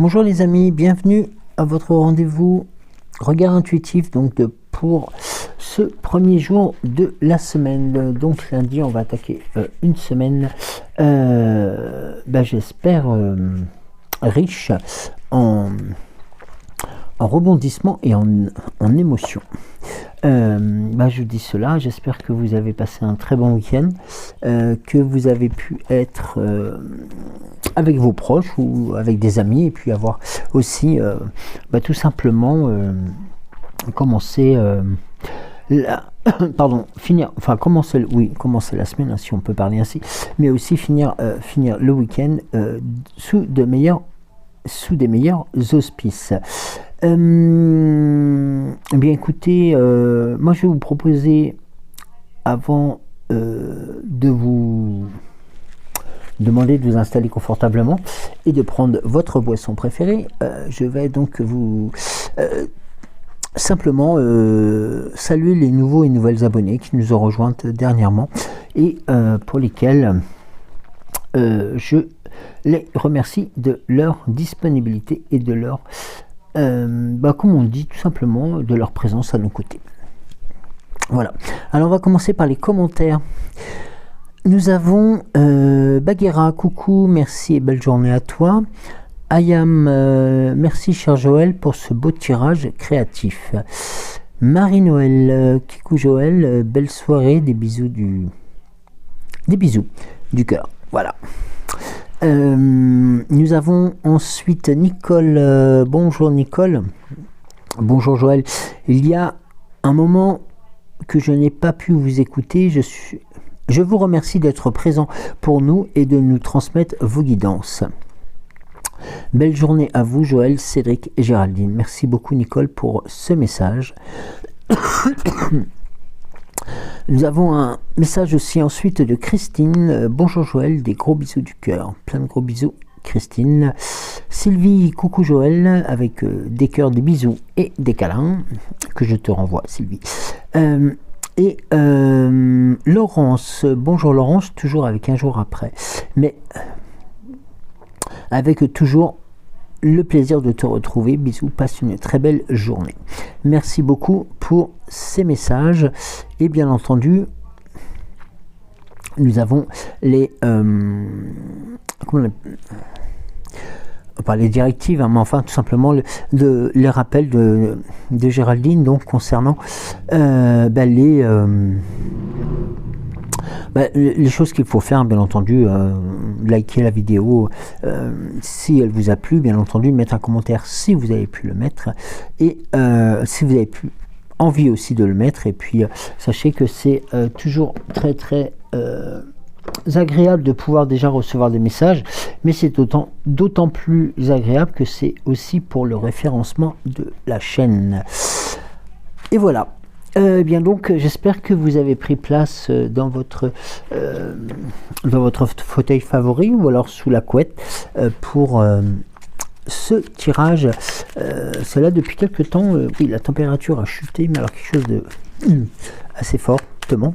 Bonjour les amis, bienvenue à votre rendez-vous regard intuitif pour ce premier jour de la semaine. Donc lundi on va attaquer une semaine j'espère riche en rebondissement et en émotion. Je vous dis cela, j'espère que vous avez passé un très bon week-end, que vous avez pu être avec vos proches ou avec des amis, et puis avoir aussi tout simplement commencer commencer la semaine, si on peut parler ainsi, mais aussi finir le week-end sous des meilleurs auspices. Écoutez, moi je vais vous proposer, avant de vous demander de vous installer confortablement et de prendre votre boisson préférée, je vais donc vous simplement saluer les nouveaux et nouvelles abonnés qui nous ont rejointes dernièrement et pour lesquels je les remercie de leur disponibilité et de leur comme on dit tout simplement, de leur présence à nos côtés. Voilà, alors on va commencer par les commentaires. Nous avons Baguera, coucou, merci et belle journée à toi. Ayam, merci cher Joël pour ce beau tirage créatif. Marie-Noël, Kikou Joël, belle soirée, des bisous du cœur. Voilà. Nous avons ensuite Nicole. Bonjour Nicole. Bonjour Joël. Il y a un moment que je n'ai pas pu vous écouter. Je vous remercie d'être présent pour nous et de nous transmettre vos guidances. Belle journée à vous Joël, Cédric et Géraldine. Merci beaucoup Nicole pour ce message. Nous avons un message aussi ensuite de Christine. Bonjour Joël, des gros bisous du cœur. Plein de gros bisous Christine. Sylvie, coucou Joël, avec des cœurs, des bisous et des câlins que je te renvoie Sylvie. Laurence, bonjour Laurence, toujours avec un jour après, mais avec toujours le plaisir de te retrouver. Bisous, passe une très belle journée. Merci beaucoup pour ces messages. Et bien entendu, nous avons les les directives, mais enfin tout simplement les rappels de Géraldine, donc concernant les choses qu'il faut faire, bien entendu, liker la vidéo si elle vous a plu, bien entendu, mettre un commentaire si vous avez pu le mettre, et si vous avez envie aussi de le mettre, et puis sachez que c'est toujours très très agréable de pouvoir déjà recevoir des messages, mais c'est d'autant plus agréable que c'est aussi pour le référencement de la chaîne. Et voilà. Donc j'espère que vous avez pris place dans votre fauteuil favori ou alors sous la couette pour ce tirage. Cela depuis quelques temps, oui, la température a chuté, mais alors quelque chose de assez fortement.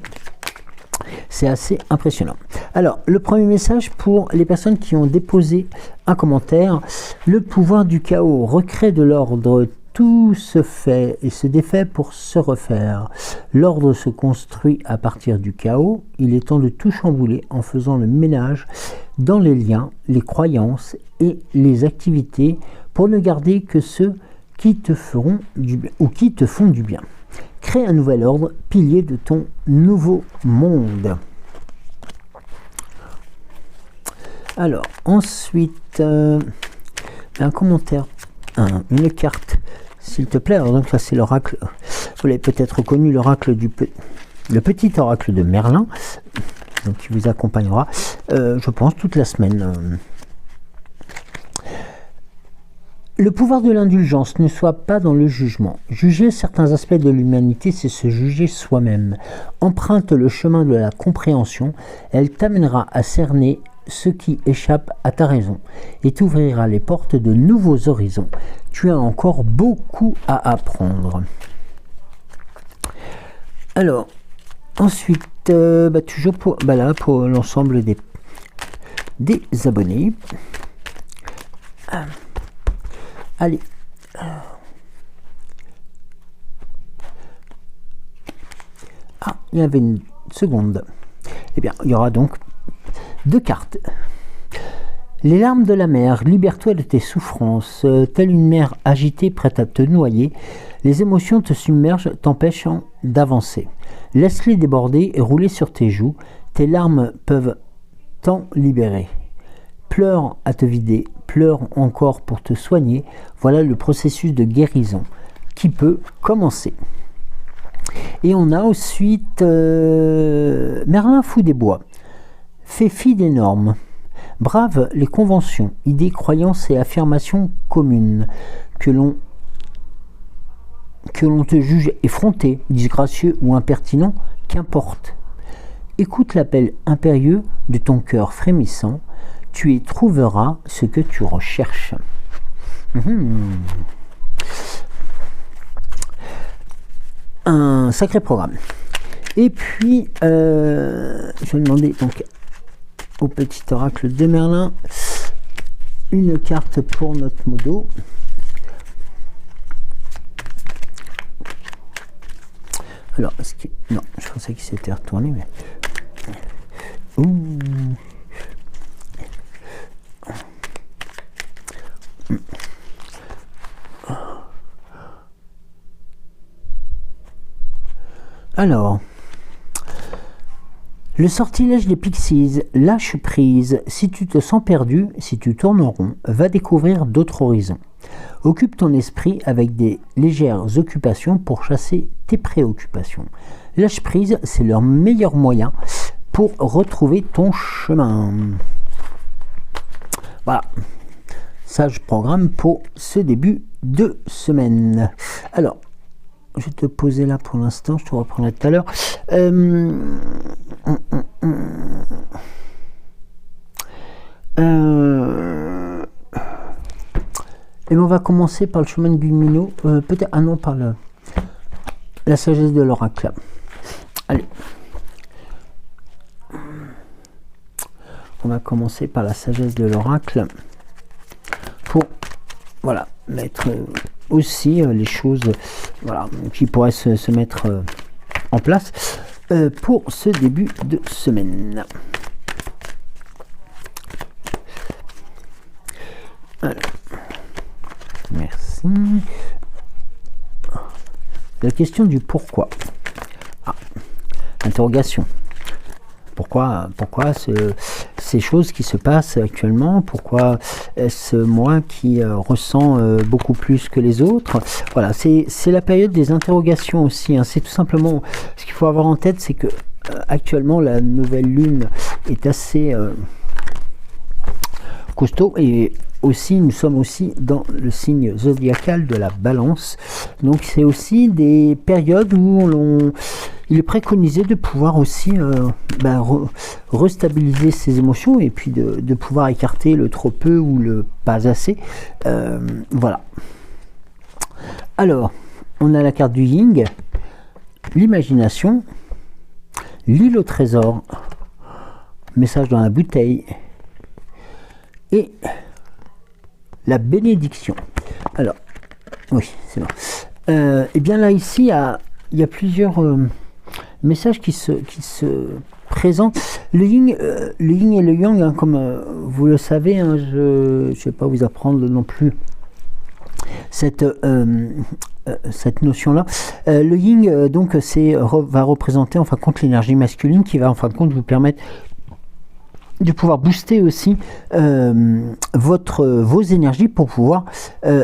C'est assez impressionnant. Alors, le premier message pour les personnes qui ont déposé un commentaire. Le pouvoir du chaos recrée de l'ordre. Tout se fait et se défait pour se refaire. L'ordre se construit à partir du chaos. Il est temps de tout chambouler en faisant le ménage dans les liens, les croyances et les activités pour ne garder que ceux qui te feront du bien ou qui te font du bien. Crée un nouvel ordre, pilier de ton nouveau monde. Alors, ensuite, un commentaire, une carte, s'il te plaît. Alors, donc ça, c'est l'oracle. Vous l'avez peut-être reconnu, l'oracle le petit oracle de Merlin, donc qui vous accompagnera, je pense, toute la semaine. Le pouvoir de l'indulgence, ne soit pas dans le jugement. Juger certains aspects de l'humanité, c'est se juger soi-même. Emprunte le chemin de la compréhension, elle t'amènera à cerner ce qui échappe à ta raison et t'ouvrira les portes de nouveaux horizons. Tu as encore beaucoup à apprendre. Alors, ensuite, toujours pour l'ensemble des abonnés. Allez. Ah, il y avait une seconde. Eh bien, il y aura donc 2 cartes. Les larmes de la mer, libère-toi de tes souffrances. Telle une mer agitée prête à te noyer, les émotions te submergent, t'empêchant d'avancer. Laisse-les déborder et rouler sur tes joues. Tes larmes peuvent t'en libérer. Pleure à te vider, pleure encore pour te soigner. Voilà le processus de guérison qui peut commencer. Et on a ensuite Merlin fou des bois. Fais fi des normes. Brave les conventions, idées, croyances et affirmations communes. Que l'on te juge effronté, disgracieux ou impertinent, qu'importe. Écoute l'appel impérieux de ton cœur frémissant. Tu y trouveras ce que tu recherches. Un sacré programme. Et puis, je vais demander donc au petit oracle de Merlin une carte pour notre modo. Alors, est-ce que... Non, je pensais qu'il s'était retourné, mais... Ouh. Alors, le sortilège des pixies, lâche prise. Si tu te sens perdu, si tu tournes en rond, va découvrir d'autres horizons. Occupe ton esprit avec des légères occupations pour chasser tes préoccupations. Lâche prise, c'est leur meilleur moyen pour retrouver ton chemin. Voilà, sage programme pour ce début de semaine. Alors, je vais te poser là pour l'instant, je te reprendrai tout à l'heure. Et on va commencer par le chemin de Gumino, peut-être, ah non, par la sagesse de l'oracle. Allez. On va commencer par la sagesse de l'oracle pour, voilà, mettre aussi les choses, voilà, qui pourraient se mettre en place pour ce début de semaine. Alors, merci. La question du pourquoi. Ah, interrogation. Pourquoi ces choses qui se passent actuellement? Pourquoi est-ce moi qui ressens beaucoup plus que les autres? Voilà, c'est la période des interrogations aussi. Hein. C'est tout simplement ce qu'il faut avoir en tête, c'est que actuellement la nouvelle lune est assez costaud, et aussi nous sommes aussi dans le signe zodiacal de la Balance. Donc c'est aussi des périodes où il est préconisé de pouvoir aussi restabiliser ses émotions et puis de pouvoir écarter le trop peu ou le pas assez. Voilà. Alors, on a la carte du Yin, l'imagination, l'île au trésor, message dans la bouteille et la bénédiction. Alors, oui, c'est bon. Et bien là, ici, il y a plusieurs messages qui se présentent. Le yin et le yang, hein, comme vous le savez, hein, je ne vais pas vous apprendre non plus cette notion-là. Le yin, donc, va représenter en fin de compte l'énergie masculine qui va en fin de compte vous permettre de pouvoir booster aussi vos énergies pour pouvoir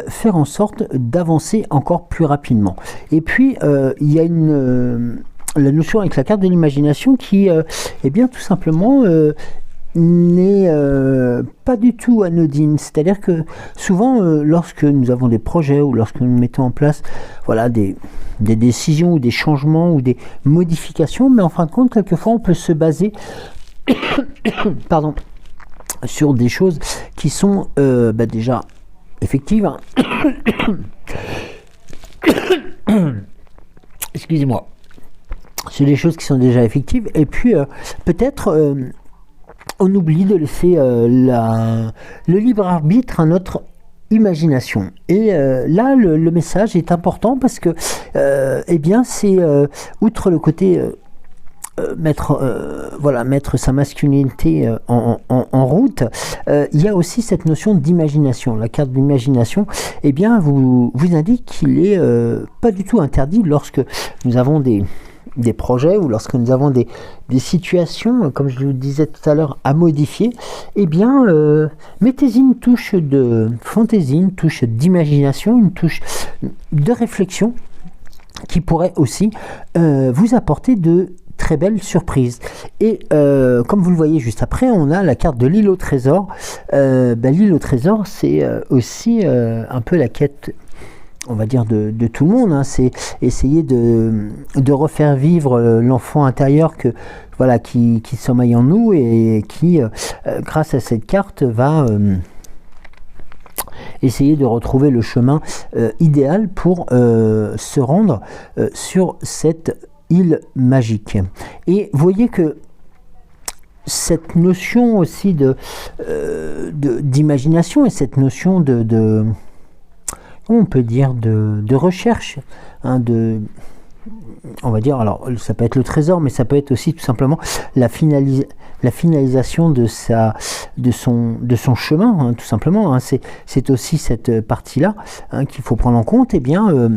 faire en sorte d'avancer encore plus rapidement. Et puis il y a la notion avec la carte de l'imagination qui est bien tout simplement n'est pas du tout anodine. C'est-à-dire que souvent lorsque nous avons des projets ou lorsque nous mettons en place voilà, des décisions ou des changements ou des modifications, mais en fin de compte quelquefois on peut se baser pardon, sur des choses qui sont déjà effectives. Excusez-moi. C'est des choses qui sont déjà effectives. Et puis peut-être on oublie de laisser le libre arbitre à notre imagination. Et là, le message est important parce que, eh bien, c'est outre le côté mettre sa masculinité en route, il y a aussi cette notion d'imagination. La carte d'imagination, eh bien, vous indique qu'il est pas du tout interdit lorsque nous avons des projets ou lorsque nous avons des situations, comme je vous disais tout à l'heure, à modifier, eh bien, mettez-y une touche de fantaisie, une touche d'imagination, une touche de réflexion qui pourrait aussi vous apporter de très belle surprise. Et comme vous le voyez juste après, on a la carte de l'île au trésor. L'île au trésor, c'est aussi un peu la quête, on va dire, de tout le monde. C'est essayer de refaire vivre l'enfant intérieur qui sommeille en nous et qui, grâce à cette carte, va essayer de retrouver le chemin idéal pour se rendre sur cette île magique. Et vous voyez que cette notion aussi d'imagination et cette notion de comment on peut dire, de recherche, on va dire, alors ça peut être le trésor, mais ça peut être aussi tout simplement la finalisation de son chemin, tout simplement. C'est aussi cette partie-là qu'il faut prendre en compte. Eh bien,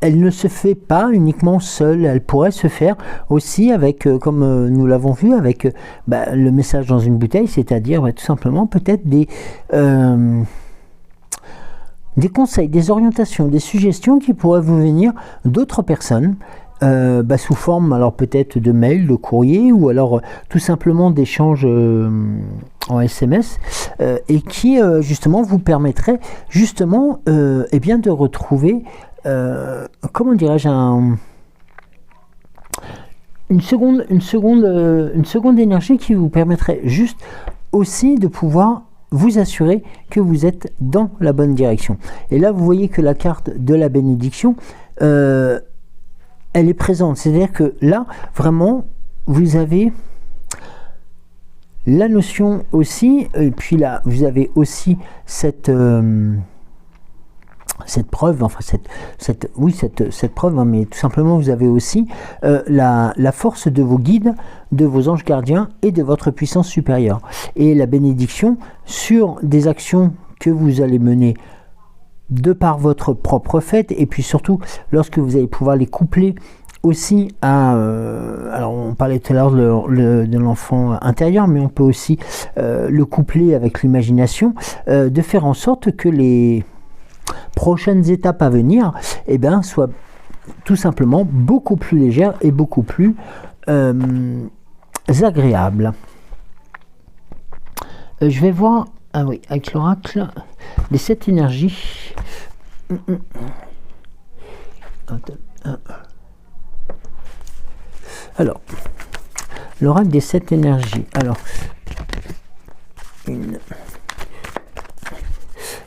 elle ne se fait pas uniquement seule, elle pourrait se faire aussi avec, comme nous l'avons vu, avec le message dans une bouteille, c'est-à-dire tout simplement peut-être des conseils, des orientations, des suggestions qui pourraient vous venir d'autres personnes, sous forme alors peut-être de mail, de courrier, ou alors tout simplement d'échanges en SMS, et qui justement vous permettraient justement bien de retrouver comment dirais-je, une seconde énergie qui vous permettrait juste aussi de pouvoir vous assurer que vous êtes dans la bonne direction. Et là, vous voyez que la carte de la bénédiction, elle est présente. C'est-à-dire que là, vraiment, vous avez la notion aussi, et puis là, vous avez aussi cette preuve, enfin cette preuve, mais tout simplement vous avez aussi la force de vos guides, de vos anges gardiens et de votre puissance supérieure. Et la bénédiction sur des actions que vous allez mener de par votre propre fait, et puis surtout lorsque vous allez pouvoir les coupler aussi à, alors on parlait tout à l'heure de l'enfant intérieur, mais on peut aussi le coupler avec l'imagination, de faire en sorte que les prochaines étapes à venir soient tout simplement beaucoup plus légères et beaucoup plus agréables. Je vais voir, avec l'oracle, les 7 énergies. Alors, l'oracle des 7 énergies. Alors,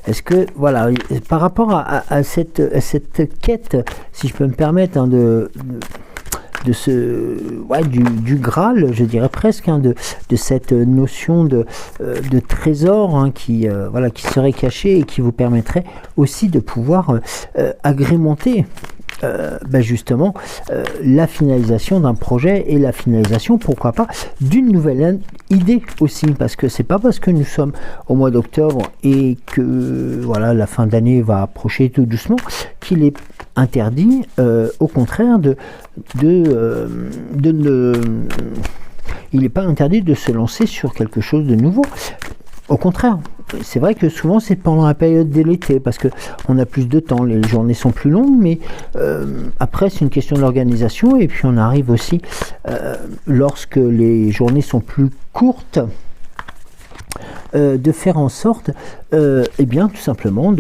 est-ce que, voilà, par rapport à cette quête, si je peux me permettre, du Graal, je dirais presque, de cette notion de trésor qui serait caché et qui vous permettrait aussi de pouvoir agrémenter justement la finalisation d'un projet et la finalisation, pourquoi pas, d'une nouvelle idée aussi, parce que c'est pas parce que nous sommes au mois d'octobre et que la fin d'année va approcher tout doucement qu'il est interdit, au contraire, il n'est pas interdit de se lancer sur quelque chose de nouveau. Au contraire, c'est vrai que souvent c'est pendant la période de l'été parce qu'on a plus de temps, les journées sont plus longues, mais après c'est une question d'organisation, et puis on arrive aussi lorsque les journées sont plus courtes, de faire en sorte tout simplement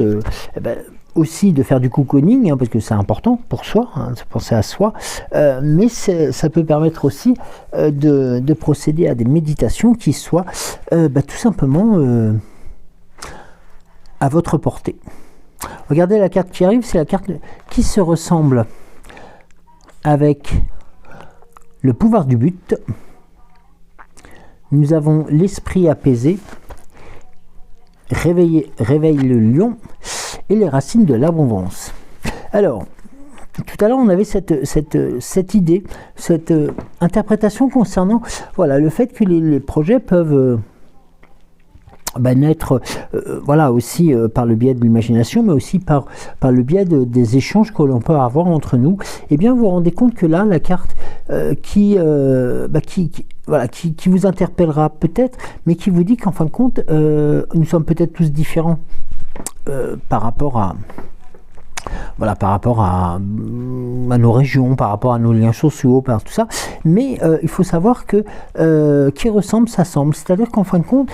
aussi de faire du cocooning, parce que c'est important pour soi, de penser à soi, mais ça peut permettre aussi de procéder à des méditations qui soient tout simplement à votre portée. Regardez la carte qui arrive, c'est la carte qui se ressemble avec le pouvoir du but. Nous avons l'esprit apaisé réveille le lion et les racines de l'abondance. Alors, tout à l'heure, on avait cette idée, cette interprétation concernant voilà, le fait que les projets peuvent naître voilà, aussi par le biais de l'imagination, mais aussi par le biais des échanges que l'on peut avoir entre nous. Et bien, vous vous rendez compte que là, la carte qui vous interpellera peut-être, mais qui vous dit qu'en fin de compte, nous sommes peut-être tous différents par rapport à nos régions, par rapport à nos liens sociaux, par tout ça. Mais il faut savoir que qui ressemble, s'assemble. C'est-à-dire qu'en fin de compte,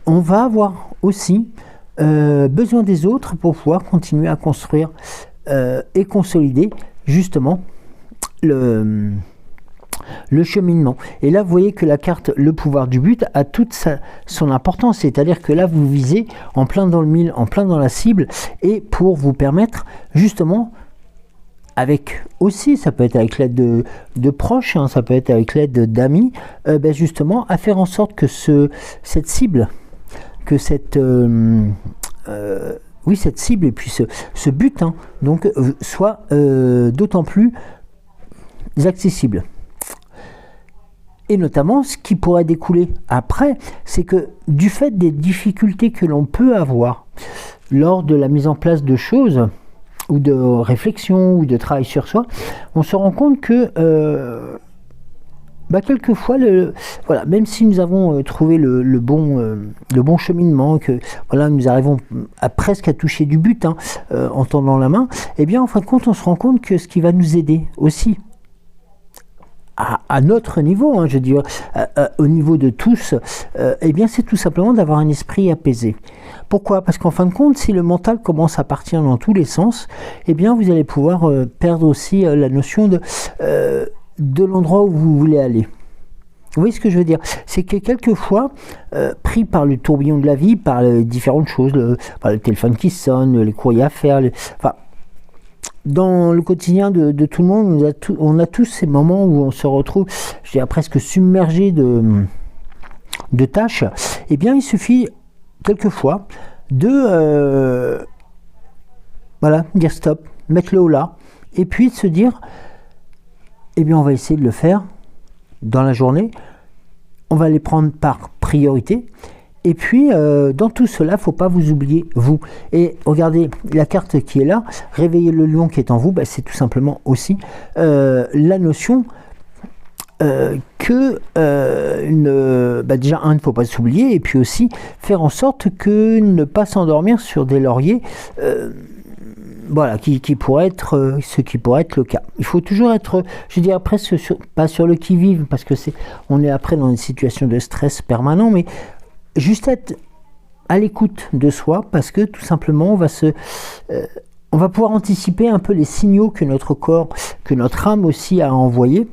on va avoir aussi besoin des autres pour pouvoir continuer à construire et consolider justement le cheminement. Et là, vous voyez que la carte le pouvoir du but a toute son importance, c'est-à-dire que là, vous visez en plein dans le mille, en plein dans la cible, et pour vous permettre justement, avec aussi, ça peut être avec l'aide de proches, hein, ça peut être avec l'aide d'amis, justement, à faire en sorte que cette cible, que cette cible et puis ce but, hein, donc, soit d'autant plus accessible. Et notamment, ce qui pourrait découler après, c'est que du fait des difficultés que l'on peut avoir lors de la mise en place de choses, ou de réflexion, ou de travail sur soi, on se rend compte que quelquefois, même si nous avons trouvé le bon cheminement, que voilà, nous arrivons presque à toucher du but, hein, en tendant la main, et bien en fin de compte, on se rend compte que ce qui va nous aider aussi, à notre niveau, hein, je veux dire, au niveau de tous, c'est tout simplement d'avoir un esprit apaisé. Pourquoi ? Parce qu'en fin de compte, si le mental commence à partir dans tous les sens, vous allez pouvoir perdre aussi la notion de l'endroit où vous voulez aller. Vous voyez ce que je veux dire ? C'est que quelquefois, pris par le tourbillon de la vie, par les différentes choses, par le téléphone qui sonne, les courriers à faire, dans le quotidien de tout le monde, on a tous ces moments où on se retrouve, je dirais presque submergé de tâches. Il suffit quelquefois de dire stop, mettre le haut là, et puis de se dire, on va essayer de le faire dans la journée, on va les prendre par priorité. Et puis, dans tout cela, il ne faut pas vous oublier, vous. Et regardez, la carte qui est là, réveiller le lion qui est en vous, c'est tout simplement aussi la notion que, déjà, il ne faut pas s'oublier, et puis aussi faire en sorte que ne pas s'endormir sur des lauriers, qui pourrait être ce qui pourrait être le cas. Il faut toujours être, je dirais presque pas sur le qui-vive, parce que on est après dans une situation de stress permanent, mais juste être à l'écoute de soi, parce que tout simplement on va pouvoir anticiper un peu les signaux que notre corps, que notre âme aussi a envoyés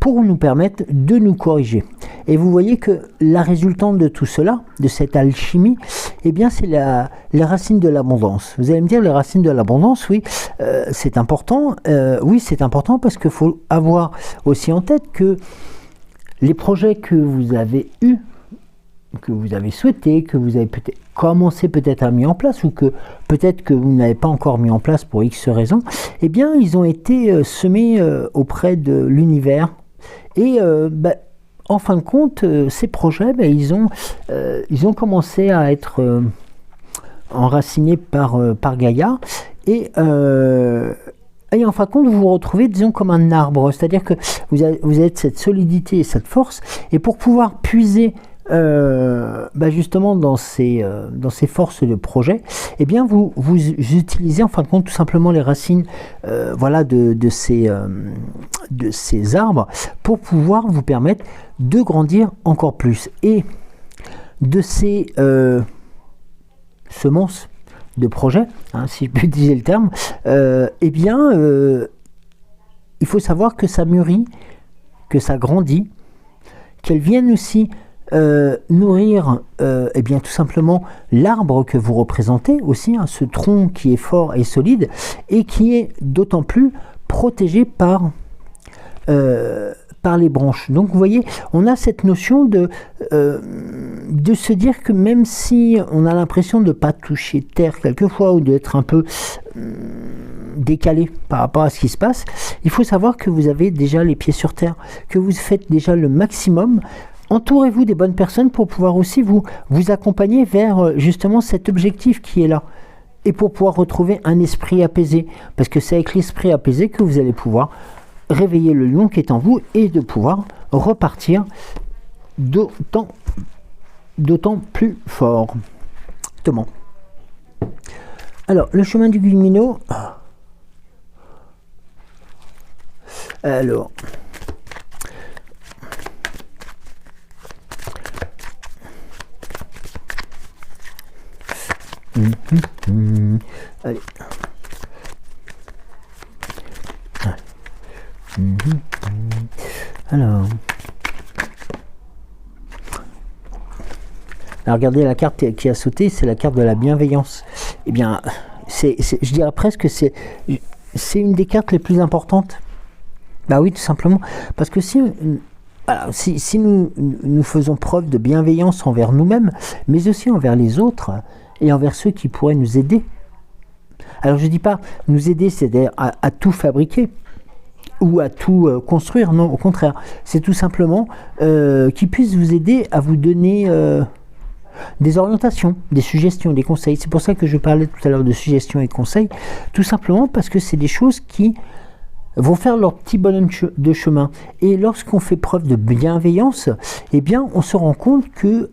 pour nous permettre de nous corriger. Et vous voyez que la résultante de tout cela, de cette alchimie, c'est les racines de l'abondance. Vous allez me dire, les racines de l'abondance, oui, c'est important. Oui, c'est important parce qu'il faut avoir aussi en tête que les projets que vous avez eus, que vous avez souhaité, que vous avez peut-être commencé à mettre en place, ou que peut-être que vous n'avez pas encore mis en place pour X raisons, ils ont été semés auprès de l'univers. Et en fin de compte, ces projets, ils ont commencé à être enracinés par Gaïa, et en fin de compte, vous vous retrouvez, disons, comme un arbre, c'est-à-dire que vous avez cette solidité et cette force, et pour pouvoir puiser justement dans ces forces de projet, vous utilisez en fin de compte tout simplement les racines de ces arbres pour pouvoir vous permettre de grandir encore plus, et de ces semences de projet, hein, si je peux utiliser le terme, il faut savoir que ça mûrit, que ça grandit, qu'elles viennent aussi nourrir tout simplement l'arbre que vous représentez aussi, hein, ce tronc qui est fort et solide, et qui est d'autant plus protégé par par les branches. Donc vous voyez, on a cette notion de se dire que même si on a l'impression de ne pas toucher terre quelquefois ou d'être un peu décalé par rapport à ce qui se passe, il faut savoir que vous avez déjà les pieds sur terre, que vous faites déjà le maximum. Entourez-vous des bonnes personnes pour pouvoir aussi vous accompagner vers justement cet objectif qui est là. Et pour pouvoir retrouver un esprit apaisé. Parce que c'est avec l'esprit apaisé que vous allez pouvoir réveiller le lion qui est en vous et de pouvoir repartir d'autant plus fort. Justement. Alors, le chemin du Guillemino. Alors. Allez. Alors, regardez la carte qui a sauté, c'est la carte de la bienveillance. Eh bien, je dirais presque que c'est une des cartes les plus importantes. Bah oui, tout simplement. Parce que si nous faisons preuve de bienveillance envers nous-mêmes, mais aussi envers les autres et envers ceux qui pourraient nous aider. Alors je ne dis pas nous aider, c'est-à-dire à tout fabriquer ou à tout construire, non, au contraire. C'est tout simplement qu'ils puissent vous aider à vous donner des orientations, des suggestions, des conseils. C'est pour ça que je parlais tout à l'heure de suggestions et conseils, tout simplement parce que c'est des choses qui vont faire leur petit bonhomme de chemin. Et lorsqu'on fait preuve de bienveillance, eh bien, on se rend compte que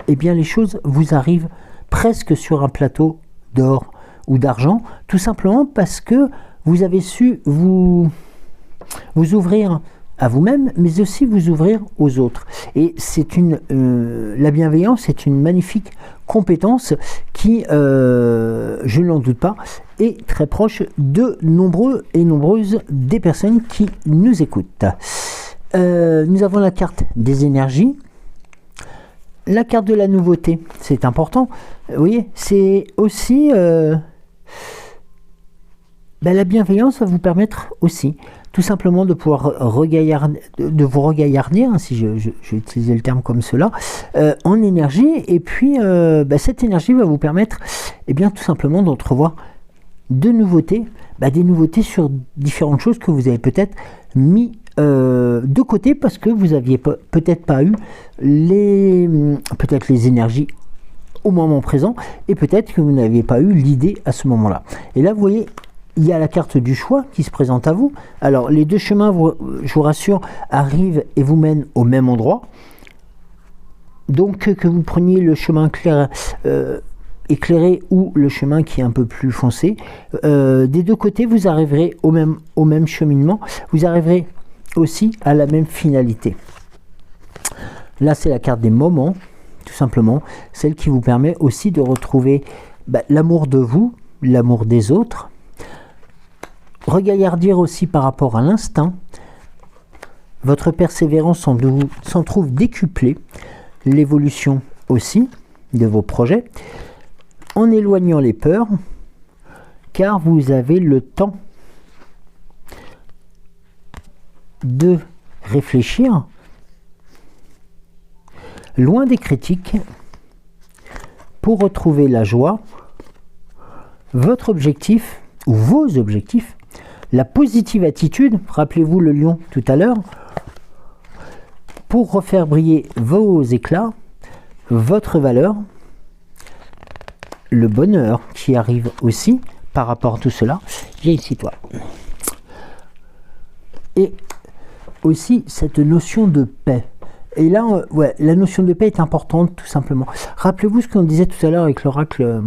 eh bien, les choses vous arrivent presque sur un plateau d'or ou d'argent, tout simplement parce que vous avez su vous ouvrir à vous-même, mais aussi vous ouvrir aux autres. Et la bienveillance est une magnifique compétence qui, je n'en doute pas, est très proche de nombreux et nombreuses des personnes qui nous écoutent. Nous avons la carte des énergies, la carte de la nouveauté, c'est important. Vous voyez, c'est aussi la bienveillance va vous permettre aussi tout simplement de pouvoir de vous regaillardir, hein, si je vais utiliser le terme comme cela, en énergie. Et puis, cette énergie va vous permettre bien, tout simplement d'entrevoir de nouveautés, des nouveautés sur différentes choses que vous avez peut-être mis de côté parce que vous n'aviez peut-être pas eu peut-être les énergies au moment présent et peut-être que vous n'aviez pas eu l'idée à ce moment-là. Et là, vous voyez, il y a la carte du choix qui se présente à vous. Alors, les deux chemins, je vous rassure, arrivent et vous mènent au même endroit. Donc, que vous preniez le chemin éclairé ou le chemin qui est un peu plus foncé, des deux côtés, vous arriverez au même cheminement. Vous arriverez aussi à la même finalité. Là, c'est la carte des moments, tout simplement. Celle qui vous permet aussi de retrouver l'amour de vous, l'amour des autres. Regaillardir aussi par rapport à l'instinct. Votre persévérance s'en trouve décuplée. L'évolution aussi de vos projets. En éloignant les peurs, car vous avez le temps de réfléchir, loin des critiques, pour retrouver la joie, votre objectif, ou vos objectifs, la positive attitude, rappelez-vous le lion tout à l'heure, pour refaire briller vos éclats, votre valeur, le bonheur qui arrive aussi par rapport à tout cela. Viens ici toi. Et aussi cette notion de paix. Et là, la notion de paix est importante tout simplement. Rappelez-vous ce qu'on disait tout à l'heure avec l'oracle,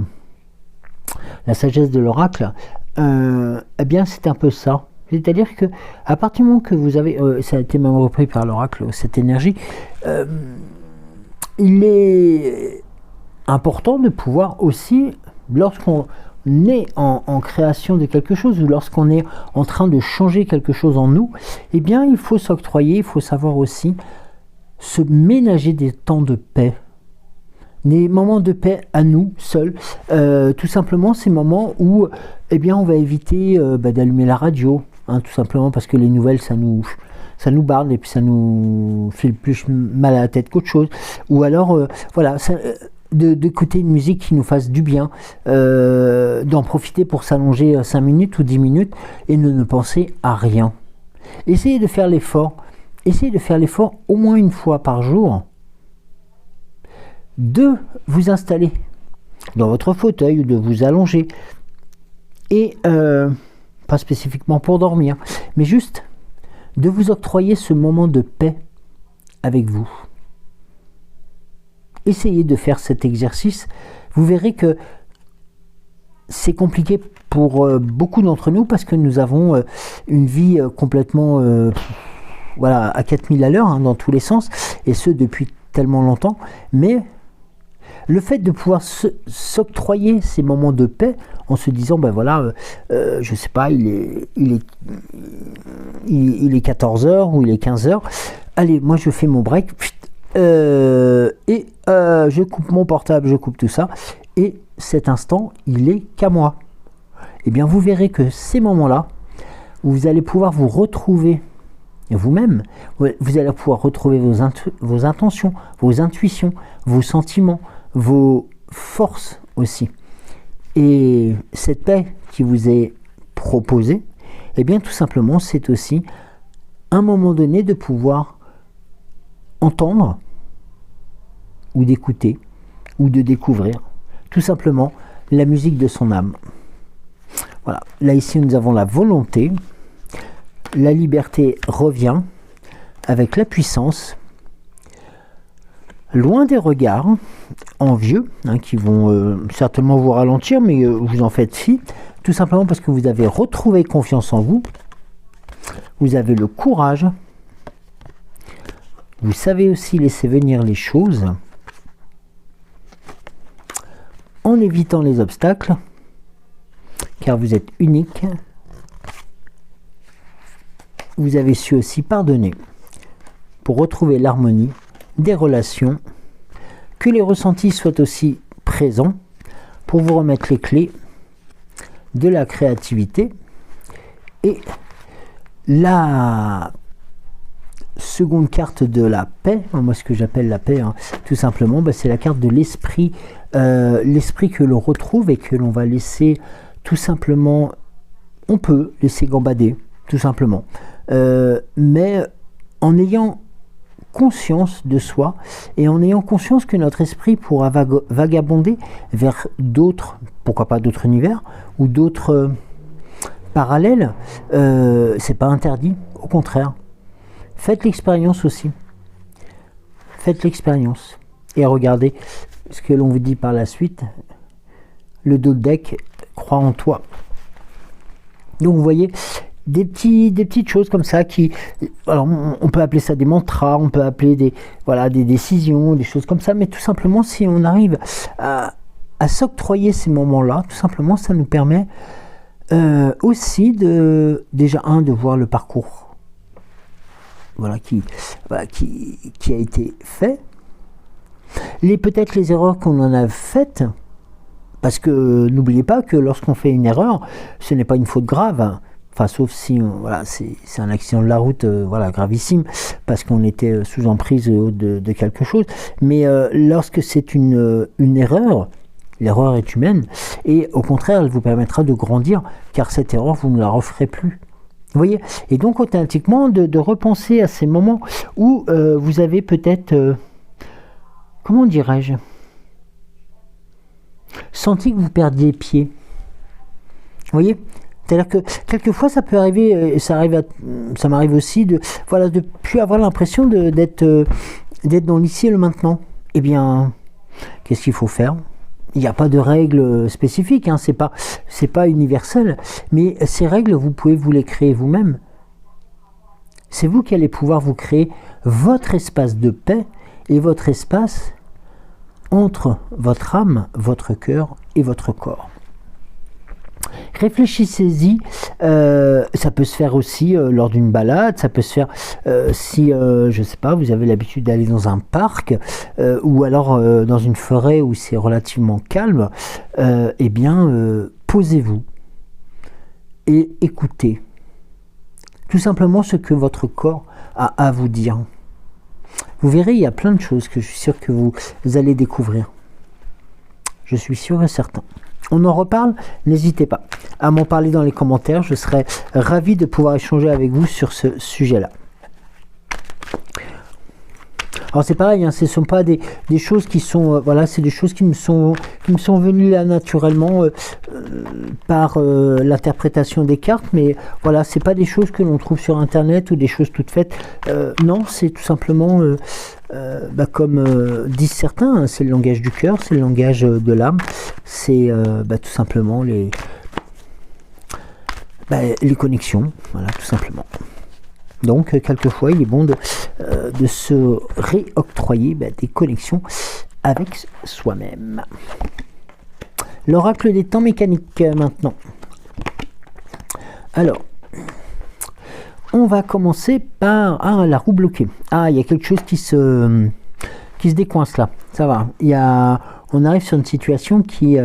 la sagesse de l'oracle. Eh bien, c'est un peu ça. C'est-à-dire que à partir du moment que vous avez, ça a été même repris par l'oracle, cette énergie, il est important de pouvoir aussi, lorsqu'on est en création de quelque chose ou lorsqu'on est en train de changer quelque chose en nous, eh bien, il faut s'octroyer, il faut savoir aussi se ménager des temps de paix. Des moments de paix à nous seuls, tout simplement ces moments où on va éviter d'allumer la radio, tout simplement parce que les nouvelles ça nous ça nous barde et puis ça nous fait plus mal à la tête qu'autre chose. Ou alors, voilà, d'écouter une musique qui nous fasse du bien, d'en profiter pour s'allonger 5 minutes ou 10 minutes et de ne penser à rien. Essayez de faire l'effort. Essayez de faire l'effort au moins une fois par jour de vous installer dans votre fauteuil ou de vous allonger. Et pas spécifiquement pour dormir, mais juste de vous octroyer ce moment de paix avec vous. Essayez de faire cet exercice. Vous verrez que c'est compliqué pour beaucoup d'entre nous parce que nous avons une vie complètement voilà, à 4000 à l'heure, hein, dans tous les sens, et ce depuis tellement longtemps. Mais le fait de pouvoir s'octroyer ces moments de paix en se disant, ben voilà, je sais pas, il est 14h ou il est 15h, allez, moi je fais mon break, et je coupe mon portable, je coupe tout ça, et cet instant, il est qu'à moi. Eh bien, vous verrez que ces moments-là, où vous allez pouvoir vous retrouver vous-même, vous allez pouvoir retrouver vos intentions, vos intuitions, vos sentiments, vos forces aussi. Et cette paix qui vous est proposée, eh bien tout simplement, c'est aussi un moment donné de pouvoir entendre ou d'écouter ou de découvrir tout simplement la musique de son âme. Voilà, là ici nous avons la volonté, la liberté revient avec la puissance, loin des regards envieux, hein, qui vont certainement vous ralentir, mais vous en faites fi, tout simplement parce que vous avez retrouvé confiance en vous, vous avez le courage, vous savez aussi laisser venir les choses, en évitant les obstacles, car vous êtes unique. Vous avez su aussi pardonner pour retrouver l'harmonie des relations, que les ressentis soient aussi présents pour vous remettre les clés de la créativité. Et la seconde carte de la paix, moi ce que j'appelle la paix, hein, tout simplement, c'est la carte de l'esprit, l'esprit que l'on retrouve et que l'on va laisser tout simplement, on peut laisser gambader, tout simplement, mais en ayant conscience de soi et en ayant conscience que notre esprit pourra vagabonder vers d'autres, pourquoi pas d'autres univers ou d'autres parallèles, c'est pas interdit, au contraire. Faites l'expérience aussi. Faites l'expérience et regardez ce que l'on vous dit par la suite. Le Dodeck, crois en toi. Donc vous voyez, des petites choses comme ça qui, alors on peut appeler ça des mantras, on peut appeler des décisions, des choses comme ça, mais tout simplement si on arrive à s'octroyer ces moments-là, tout simplement ça nous permet aussi déjà de voir le parcours qui a été fait, peut-être les erreurs qu'on en a faites, parce que n'oubliez pas que lorsqu'on fait une erreur, ce n'est pas une faute grave. Enfin, sauf si c'est un accident de la route gravissime, parce qu'on était sous emprise de quelque chose. Mais lorsque c'est une erreur, l'erreur est humaine, et au contraire, elle vous permettra de grandir, car cette erreur, vous ne la referez plus. Vous voyez ? Et donc, automatiquement, de repenser à ces moments où vous avez peut-être, comment dirais-je, senti que vous perdiez pied. Vous voyez ? C'est-à-dire que quelquefois ça peut arriver, et ça m'arrive aussi de plus avoir l'impression d'être dans l'ici et le maintenant. Eh bien, qu'est-ce qu'il faut faire ? Il n'y a pas de règles spécifiques, hein, c'est pas universel, mais ces règles vous pouvez vous les créer vous-même. C'est vous qui allez pouvoir vous créer votre espace de paix et votre espace entre votre âme, votre cœur et votre corps. Réfléchissez-y, ça peut se faire aussi lors d'une balade, ça peut se faire si, je sais pas, vous avez l'habitude d'aller dans un parc ou alors dans une forêt où c'est relativement calme, posez-vous et écoutez. tout simplement ce que votre corps a à vous dire. Vous verrez, il y a plein de choses que je suis sûr que vous allez découvrir. Je suis sûr et certain. On en reparle, n'hésitez pas à m'en parler dans les commentaires. Je serai ravi de pouvoir échanger avec vous sur ce sujet-là. Alors c'est pareil, hein, ce ne sont pas des choses qui sont, voilà, c'est des choses qui me sont venues là naturellement par l'interprétation des cartes, mais voilà, c'est pas des choses que l'on trouve sur internet ou des choses toutes faites. Non, c'est tout simplement, comme disent certains, hein, c'est le langage du cœur, c'est le langage de l'âme, c'est tout simplement les connexions, voilà, tout simplement. Donc, quelquefois, il est bon de se réoctroyer des connexions avec soi-même. L'oracle des temps mécaniques, maintenant. Alors, on va commencer par la roue bloquée. Ah, il y a quelque chose qui se décoince là. Ça va. On arrive sur une situation qui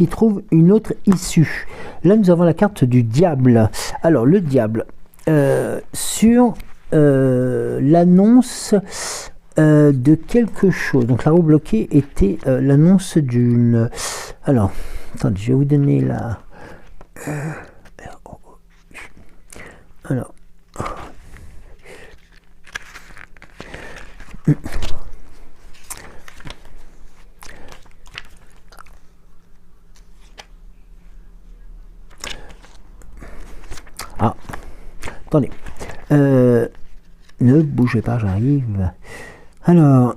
trouve une autre issue. Là, nous avons la carte du diable. Alors, le diable, sur l'annonce de quelque chose. Donc, la roue bloquée était l'annonce d'une... Alors, attendez, je vais vous donner la... Alors... Ah, attendez, ne bougez pas, j'arrive. Alors,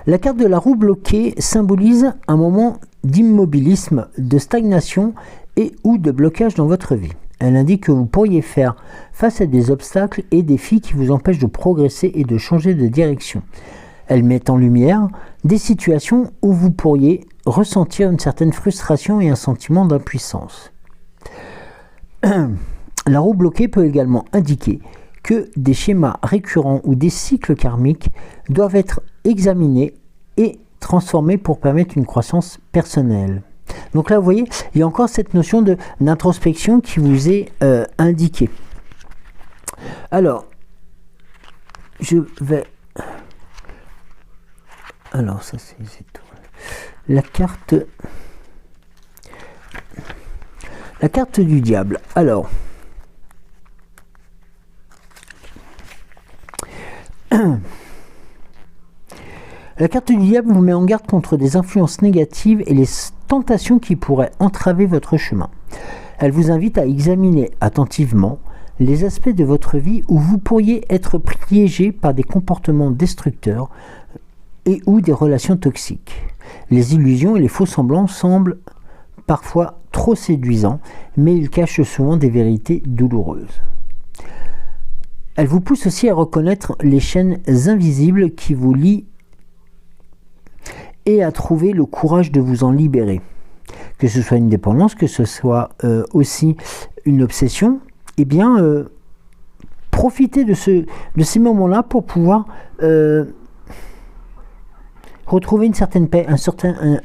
la carte de la roue bloquée symbolise un moment d'immobilisme, de stagnation et ou de blocage dans votre vie. Elle indique que vous pourriez faire face à des obstacles et défis qui vous empêchent de progresser et de changer de direction. Elle met en lumière des situations où vous pourriez ressentir une certaine frustration et un sentiment d'impuissance. La roue bloquée peut également indiquer que des schémas récurrents ou des cycles karmiques doivent être examinés et transformés pour permettre une croissance personnelle. Donc là, vous voyez, il y a encore cette notion d'introspection qui vous est indiquée. Alors, je vais... Alors, ça c'est tout. La carte du diable. Alors, la carte du diable vous met en garde contre des influences négatives et les tentations qui pourraient entraver votre chemin. Elle vous invite à examiner attentivement les aspects de votre vie où vous pourriez être piégé par des comportements destructeurs et ou des relations toxiques. Les illusions et les faux semblants semblent parfois trop séduisants, mais ils cachent souvent des vérités douloureuses. Elle vous pousse aussi à reconnaître les chaînes invisibles qui vous lient et à trouver le courage de vous en libérer. Que ce soit une dépendance, que ce soit aussi une obsession, eh bien, profitez de ces moments-là pour pouvoir retrouver une certaine paix,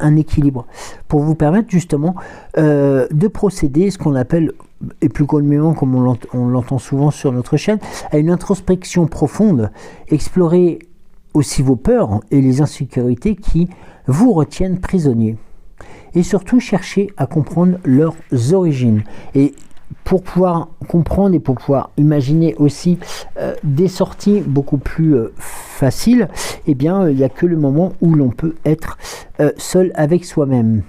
un équilibre, pour vous permettre justement de procéder, ce qu'on appelle, et plus communément comme on l'entend souvent sur notre chaîne, à une introspection profonde, explorer aussi vos peurs et les insécurités qui vous retiennent prisonnier. Et surtout, chercher à comprendre leurs origines. Et pour pouvoir comprendre et pour pouvoir imaginer aussi des sorties beaucoup plus faciles, eh bien, il n'y a que le moment où l'on peut être seul avec soi-même.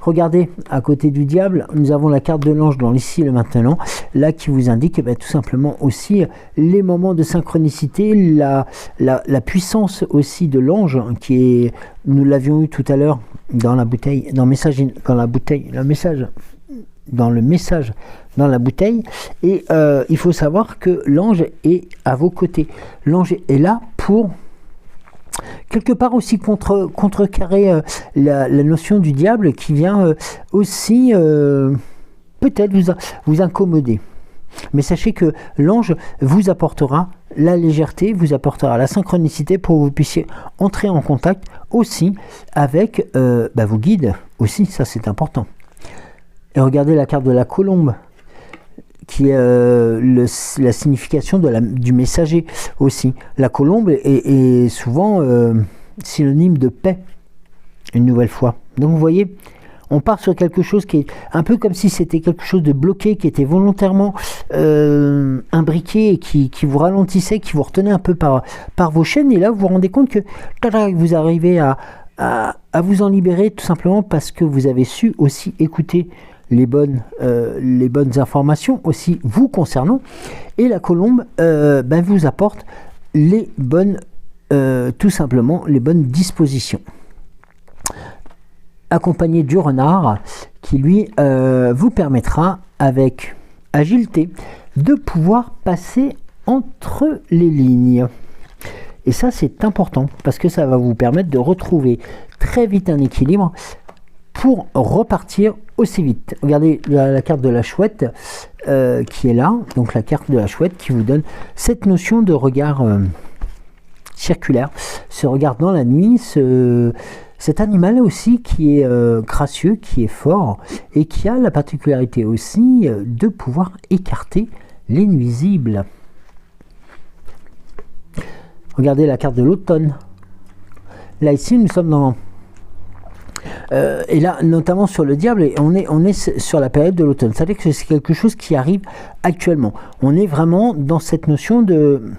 Regardez, à côté du diable, nous avons la carte de l'ange dans l'ici et le maintenant, là qui vous indique tout simplement aussi les moments de synchronicité, la puissance aussi de l'ange, qui est, nous l'avions eu tout à l'heure dans la bouteille, dans le message dans la bouteille, et il faut savoir que l'ange est à vos côtés. L'ange est là pour quelque part aussi contrecarrer la notion du diable qui vient aussi peut-être vous incommoder. Mais sachez que l'ange vous apportera la légèreté, vous apportera la synchronicité pour que vous puissiez entrer en contact aussi avec vos guides, aussi, ça c'est important, Et regardez la carte de la colombe, qui est la signification du messager aussi. La colombe est souvent synonyme de paix, une nouvelle fois. Donc vous voyez, on part sur quelque chose qui est un peu comme si c'était quelque chose de bloqué, qui était volontairement imbriqué et qui vous ralentissait, qui vous retenait un peu par vos chaînes. Et là, vous vous rendez compte que vous arrivez à vous en libérer, tout simplement parce que vous avez su aussi écouter les bonnes informations aussi vous concernant. Et la colombe vous apporte les bonnes, tout simplement, les bonnes dispositions. Accompagné du renard qui lui vous permettra avec agilité de pouvoir passer entre les lignes. Et ça, c'est important parce que ça va vous permettre de retrouver très vite un équilibre pour repartir aussi vite. Regardez la carte de la chouette qui est là, donc la carte de la chouette qui vous donne cette notion de regard circulaire, ce regard dans la nuit, cet animal aussi qui est gracieux, qui est fort et qui a la particularité aussi de pouvoir écarter les nuisibles. Regardez la carte de l'automne. Là ici nous sommes dans... et là notamment sur le diable, et on est sur la période de l'automne. C'est-à-dire que c'est quelque chose qui arrive actuellement. On est vraiment dans cette notion de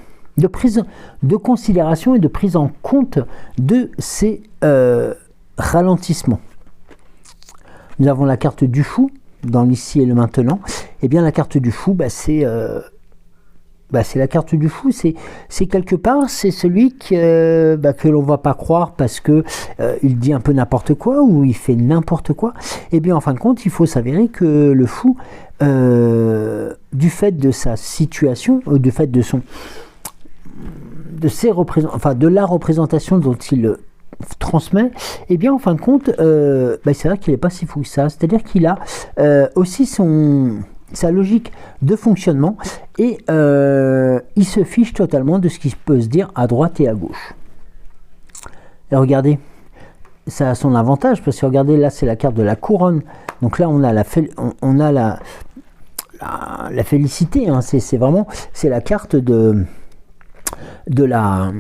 prise de considération et de prise en compte de ces ralentissements. Nous avons la carte du fou dans l'ici et le maintenant. Et bien la carte du fou, c'est la carte du fou, c'est quelque part, c'est celui que l'on ne va pas croire parce que il dit un peu n'importe quoi ou il fait n'importe quoi. Et bien en fin de compte, il faut s'avérer que le fou, du fait de sa situation, du fait de la représentation dont il transmet, et bien en fin de compte, c'est vrai qu'il n'est pas si fou que ça. C'est-à-dire qu'il a aussi sa logique de fonctionnement et il se fiche totalement de ce qui peut se dire à droite et à gauche. Et regardez, ça a son avantage parce que regardez, là c'est la carte de la couronne. Donc là on a la félicité, hein. C'est vraiment, c'est la carte de la...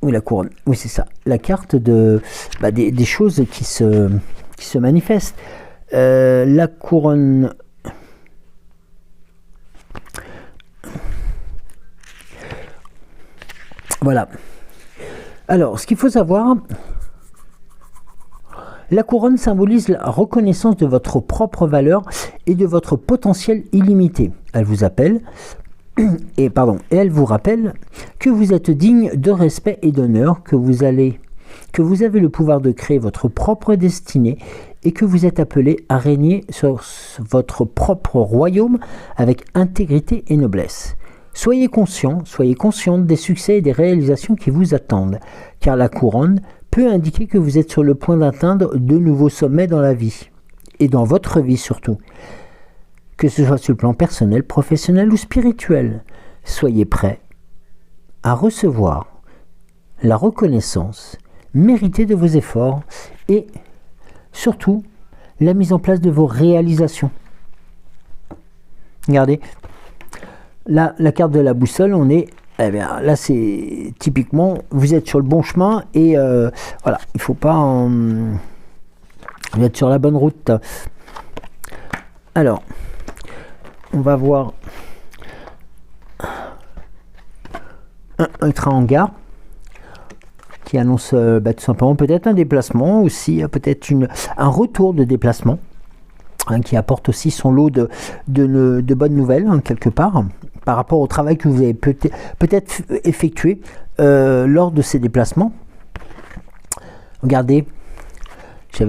Oui, la couronne. Oui, c'est ça. La carte des choses qui se manifestent. La couronne... Voilà. Alors, ce qu'il faut savoir, la couronne symbolise la reconnaissance de votre propre valeur et de votre potentiel illimité. Elle vous appelle... Et elle vous rappelle que vous êtes digne de respect et d'honneur, que vous avez le pouvoir de créer votre propre destinée et que vous êtes appelé à régner sur votre propre royaume avec intégrité et noblesse. Soyez consciente des succès et des réalisations qui vous attendent, car la couronne peut indiquer que vous êtes sur le point d'atteindre de nouveaux sommets dans la vie, et dans votre vie surtout. Que ce soit sur le plan personnel, professionnel ou spirituel, soyez prêts à recevoir la reconnaissance méritée de vos efforts et surtout la mise en place de vos réalisations. Regardez, là, la carte de la boussole, on est, là c'est typiquement, vous êtes sur le bon chemin et voilà, il ne faut pas vous êtes sur la bonne route. Alors, on va voir un train en gare qui annonce tout simplement peut-être un déplacement aussi, peut-être un retour de déplacement, qui apporte aussi son lot de bonnes nouvelles, quelque part, par rapport au travail que vous avez peut-être effectué lors de ces déplacements. Regardez, je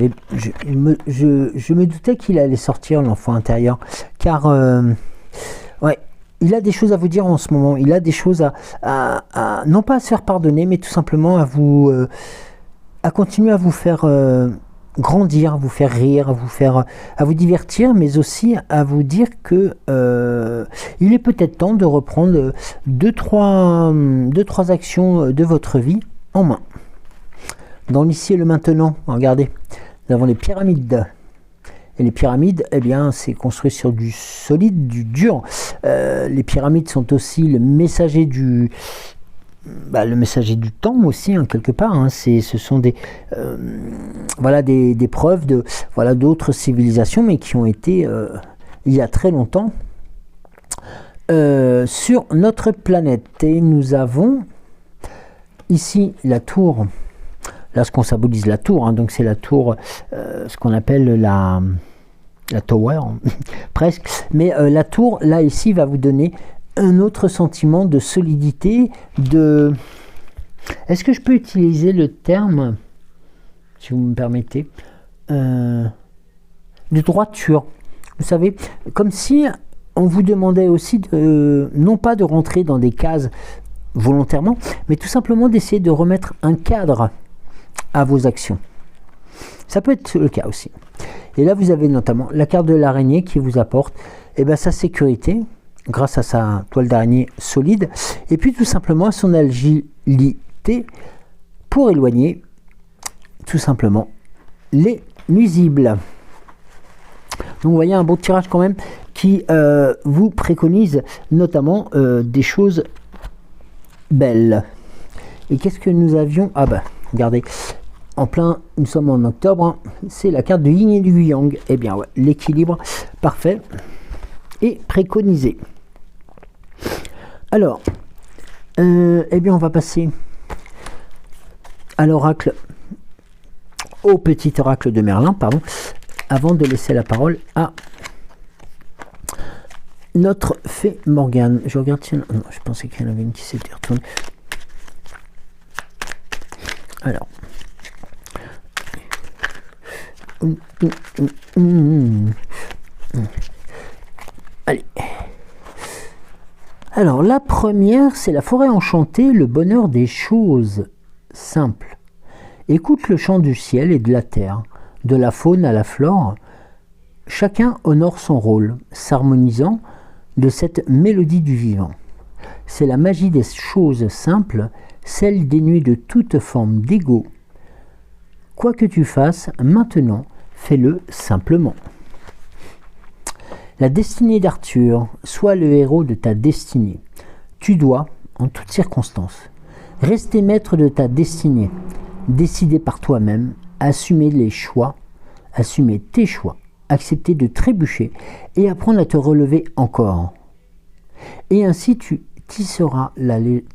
me doutais qu'il allait sortir, l'enfant intérieur, car il a des choses à vous dire en ce moment. Il a des choses à non pas à se faire pardonner, mais tout simplement à continuer à vous faire grandir, à vous faire rire, à vous divertir, mais aussi à vous dire que il est peut-être temps de reprendre deux, trois actions de votre vie en main. Dans l'ici et le maintenant, regardez, nous avons les pyramides. Et les pyramides, eh bien, c'est construit sur du solide, du dur. Les pyramides sont aussi le messager du temps aussi, hein, quelque part. Hein. Ce sont des preuves de d'autres civilisations, mais qui ont été il y a très longtemps sur notre planète. Et nous avons ici la tour. Là, ce qu'on symbolise la tour, hein, donc c'est la tour, ce qu'on appelle la tower, presque. Mais la tour, là, ici, va vous donner un autre sentiment de solidité, de... Est-ce que je peux utiliser le terme, si vous me permettez, de droiture? Vous savez, comme si on vous demandait aussi, non pas de rentrer dans des cases volontairement, mais tout simplement d'essayer de remettre un cadre à vos actions. Ça peut être le cas aussi. Et là, vous avez notamment la carte de l'araignée qui vous apporte sa sécurité grâce à sa toile d'araignée solide, et puis tout simplement son agilité pour éloigner tout simplement les nuisibles. Donc vous voyez un beau tirage quand même qui vous préconise notamment des choses belles. Et qu'est-ce que nous avions? Ah bah regardez, nous sommes en octobre, hein, c'est la carte du yin et du yang. Eh bien ouais, l'équilibre parfait et préconisé. Alors, eh bien on va passer à l'oracle, au petit oracle de Merlin, pardon, avant de laisser la parole à notre fée Morgane. Je regarde si... Non, je pensais qu'il y en avait une qui s'était retournée. Alors. Allez. Alors, la première, c'est la forêt enchantée, le bonheur des choses simples. Écoute le chant du ciel et de la terre, de la faune à la flore. Chacun honore son rôle, s'harmonisant de cette mélodie du vivant. C'est la magie des choses simples, celle dénuée de toute forme d'ego. Quoi que tu fasses, maintenant, fais-le simplement. La destinée d'Arthur, sois le héros de ta destinée. Tu dois, en toutes circonstances, rester maître de ta destinée, décider par toi-même, assumer tes choix, accepter de trébucher et apprendre à te relever encore. Et ainsi tu tisseras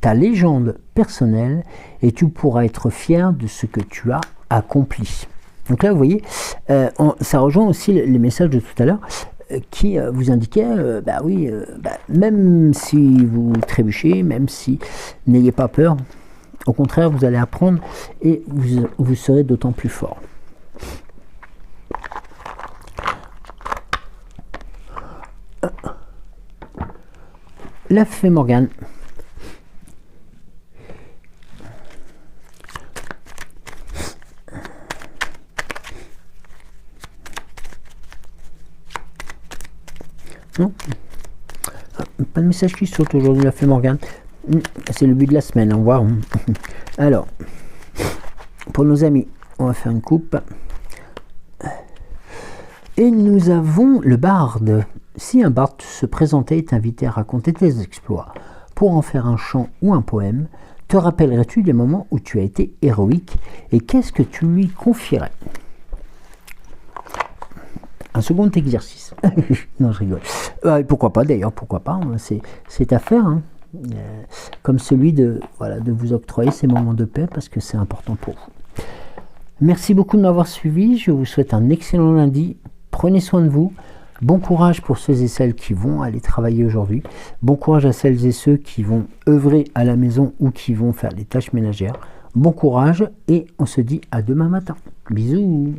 ta légende personnelle et tu pourras être fier de ce que tu as accompli. Donc là, vous voyez, ça rejoint aussi les messages de tout à l'heure qui vous indiquaient, même si vous trébuchez, même si n'ayez pas peur, au contraire, vous allez apprendre et vous serez d'autant plus fort. La fée Morgane. Non, pas de message qui saute aujourd'hui, la fée Morgane. C'est le but de la semaine, on va voir. Alors, pour nos amis, on va faire une coupe. Et nous avons le barde. Si un barde se présentait et t'invitait à raconter tes exploits pour en faire un chant ou un poème, te rappellerais-tu des moments où tu as été héroïque et qu'est-ce que tu lui confierais? Un second exercice. Non, je rigole. Pourquoi pas d'ailleurs, pourquoi pas. C'est à faire. Hein. Comme celui de vous octroyer ces moments de paix parce que c'est important pour vous. Merci beaucoup de m'avoir suivi. Je vous souhaite un excellent lundi. Prenez soin de vous. Bon courage pour ceux et celles qui vont aller travailler aujourd'hui. Bon courage à celles et ceux qui vont œuvrer à la maison ou qui vont faire des tâches ménagères. Bon courage et on se dit à demain matin. Bisous.